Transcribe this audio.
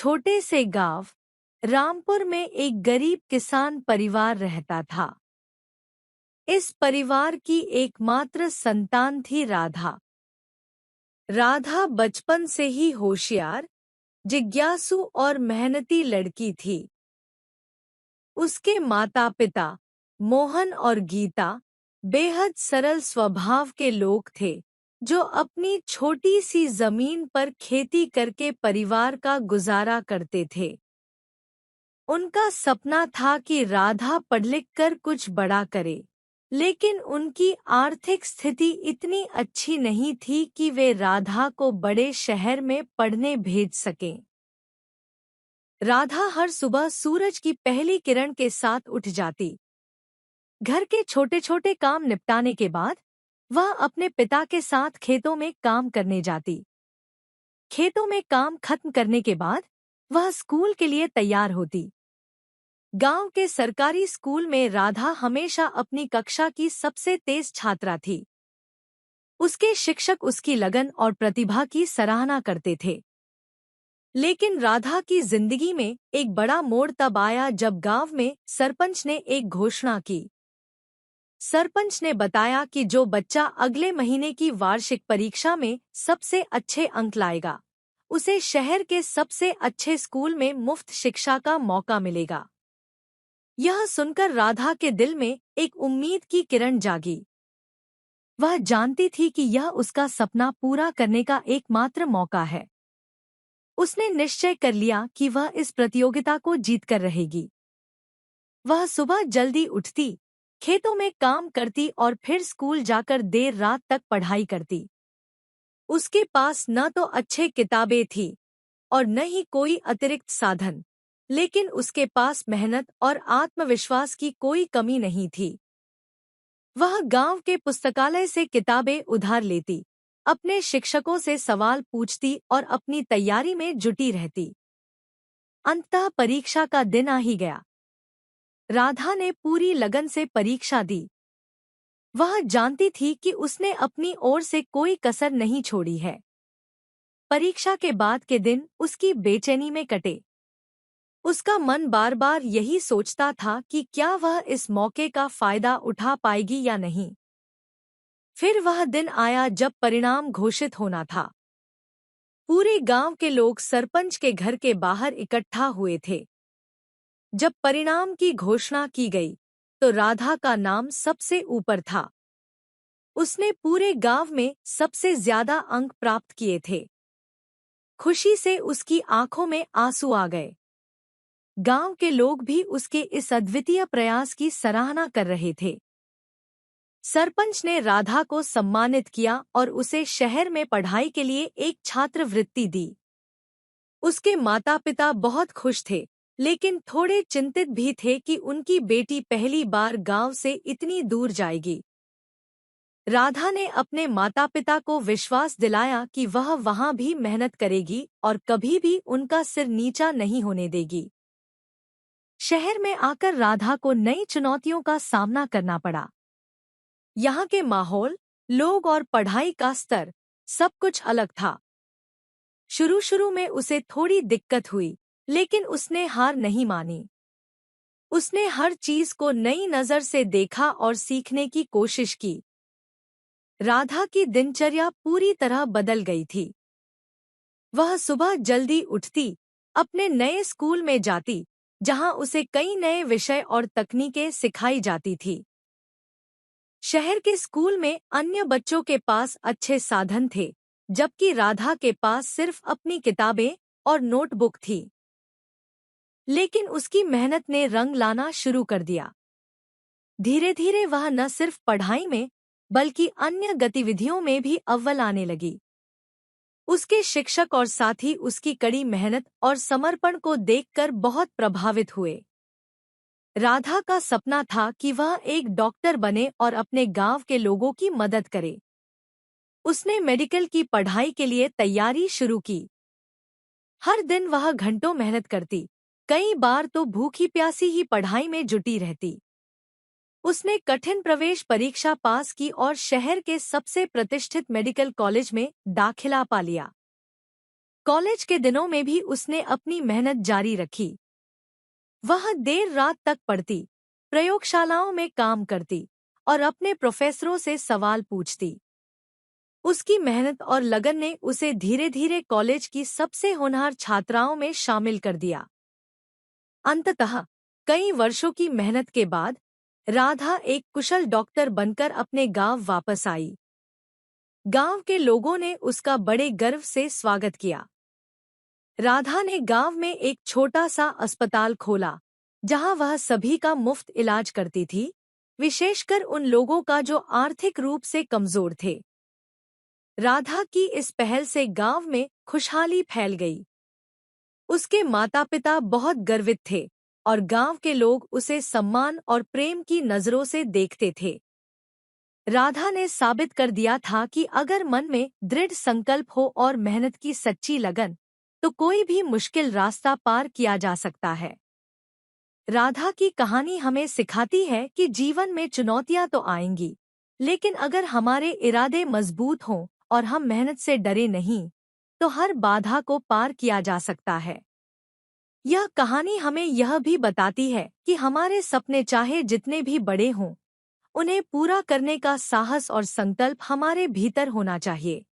छोटे से गांव रामपुर में एक गरीब किसान परिवार रहता था। इस परिवार की एकमात्र संतान थी राधा। राधा बचपन से ही होशियार, जिज्ञासु और मेहनती लड़की थी। उसके माता-पिता मोहन और गीता बेहद सरल स्वभाव के लोग थे, जो अपनी छोटी सी जमीन पर खेती करके परिवार का गुजारा करते थे। उनका सपना था कि राधा पढ़ लिख कर कुछ बड़ा करे, लेकिन उनकी आर्थिक स्थिति इतनी अच्छी नहीं थी कि वे राधा को बड़े शहर में पढ़ने भेज सकें। राधा हर सुबह सूरज की पहली किरण के साथ उठ जाती। घर के छोटे छोटे काम निपटाने के बाद वह अपने पिता के साथ खेतों में काम करने जाती। खेतों में काम खत्म करने के बाद वह स्कूल के लिए तैयार होती। गांव के सरकारी स्कूल में राधा हमेशा अपनी कक्षा की सबसे तेज छात्रा थी। उसके शिक्षक उसकी लगन और प्रतिभा की सराहना करते थे। लेकिन राधा की जिंदगी में एक बड़ा मोड़ तब आया जब गांव में सरपंच ने एक घोषणा की। सरपंच ने बताया कि जो बच्चा अगले महीने की वार्षिक परीक्षा में सबसे अच्छे अंक लाएगा, उसे शहर के सबसे अच्छे स्कूल में मुफ्त शिक्षा का मौका मिलेगा। यह सुनकर राधा के दिल में एक उम्मीद की किरण जागी। वह जानती थी कि यह उसका सपना पूरा करने का एकमात्र मौका है। उसने निश्चय कर लिया कि वह इस प्रतियोगिता को जीतकर रहेगी। वह सुबह जल्दी उठती, खेतों में काम करती और फिर स्कूल जाकर देर रात तक पढ़ाई करती। उसके पास न तो अच्छे किताबें थी और न ही कोई अतिरिक्त साधन, लेकिन उसके पास मेहनत और आत्मविश्वास की कोई कमी नहीं थी। वह गांव के पुस्तकालय से किताबें उधार लेती, अपने शिक्षकों से सवाल पूछती और अपनी तैयारी में जुटी रहती। अंततः परीक्षा का दिन आ ही गया। राधा ने पूरी लगन से परीक्षा दी। वह जानती थी कि उसने अपनी ओर से कोई कसर नहीं छोड़ी है। परीक्षा के बाद के दिन उसकी बेचैनी में कटे। उसका मन बार बार यही सोचता था कि क्या वह इस मौके का फायदा उठा पाएगी या नहीं। फिर वह दिन आया जब परिणाम घोषित होना था। पूरे गांव के लोग सरपंच के घर के बाहर इकट्ठा हुए थे। जब परिणाम की घोषणा की गई, तो राधा का नाम सबसे ऊपर था। उसने पूरे गांव में सबसे ज्यादा अंक प्राप्त किए थे। खुशी से उसकी आंखों में आंसू आ गए। गांव के लोग भी उसके इस अद्वितीय प्रयास की सराहना कर रहे थे। सरपंच ने राधा को सम्मानित किया और उसे शहर में पढ़ाई के लिए एक छात्रवृत्ति दी। उसके माता-पिता बहुत खुश थे, लेकिन थोड़े चिंतित भी थे कि उनकी बेटी पहली बार गांव से इतनी दूर जाएगी। राधा ने अपने माता-पिता को विश्वास दिलाया कि वह वहां भी मेहनत करेगी और कभी भी उनका सिर नीचा नहीं होने देगी। शहर में आकर राधा को नई चुनौतियों का सामना करना पड़ा। यहाँ के माहौल, लोग और पढ़ाई का स्तर सब कुछ अलग था। शुरू में उसे थोड़ी दिक्कत हुई, लेकिन उसने हार नहीं मानी। उसने हर चीज को नई नजर से देखा और सीखने की कोशिश की। राधा की दिनचर्या पूरी तरह बदल गई थी। वह सुबह जल्दी उठती, अपने नए स्कूल में जाती, जहां उसे कई नए विषय और तकनीकें सिखाई जाती थी। शहर के स्कूल में अन्य बच्चों के पास अच्छे साधन थे, जबकि राधा के पास सिर्फ अपनी किताबें और नोटबुक थी। लेकिन उसकी मेहनत ने रंग लाना शुरू कर दिया। धीरे धीरे वह न सिर्फ पढ़ाई में, बल्कि अन्य गतिविधियों में भी अव्वल आने लगी। उसके शिक्षक और साथी उसकी कड़ी मेहनत और समर्पण को देखकर बहुत प्रभावित हुए। राधा का सपना था कि वह एक डॉक्टर बने और अपने गांव के लोगों की मदद करे। उसने मेडिकल की पढ़ाई के लिए तैयारी शुरू की। हर दिन वह घंटों मेहनत करती, कई बार तो भूखी प्यासी ही पढ़ाई में जुटी रहती। उसने कठिन प्रवेश परीक्षा पास की और शहर के सबसे प्रतिष्ठित मेडिकल कॉलेज में दाखिला पा लिया। कॉलेज के दिनों में भी उसने अपनी मेहनत जारी रखी। वह देर रात तक पढ़ती, प्रयोगशालाओं में काम करती और अपने प्रोफेसरों से सवाल पूछती। उसकी मेहनत और लगन ने उसे धीरे धीरे कॉलेज की सबसे होनहार छात्राओं में शामिल कर दिया। अंततः कई वर्षों की मेहनत के बाद राधा एक कुशल डॉक्टर बनकर अपने गांव वापस आई। गांव के लोगों ने उसका बड़े गर्व से स्वागत किया। राधा ने गांव में एक छोटा सा अस्पताल खोला, जहां वह सभी का मुफ्त इलाज करती थी, विशेषकर उन लोगों का जो आर्थिक रूप से कमजोर थे। राधा की इस पहल से गांव में खुशहाली फैल गई। उसके माता-पिता बहुत गर्वित थे और गांव के लोग उसे सम्मान और प्रेम की नजरों से देखते थे। राधा ने साबित कर दिया था कि अगर मन में दृढ़ संकल्प हो और मेहनत की सच्ची लगन, तो कोई भी मुश्किल रास्ता पार किया जा सकता है। राधा की कहानी हमें सिखाती है कि जीवन में चुनौतियां तो आएंगी, लेकिन अगर हमारे इरादे मजबूत हों और हम मेहनत से डरे नहीं, तो हर बाधा को पार किया जा सकता है। यह कहानी हमें यह भी बताती है कि हमारे सपने चाहे जितने भी बड़े हों, उन्हें पूरा करने का साहस और संकल्प हमारे भीतर होना चाहिए।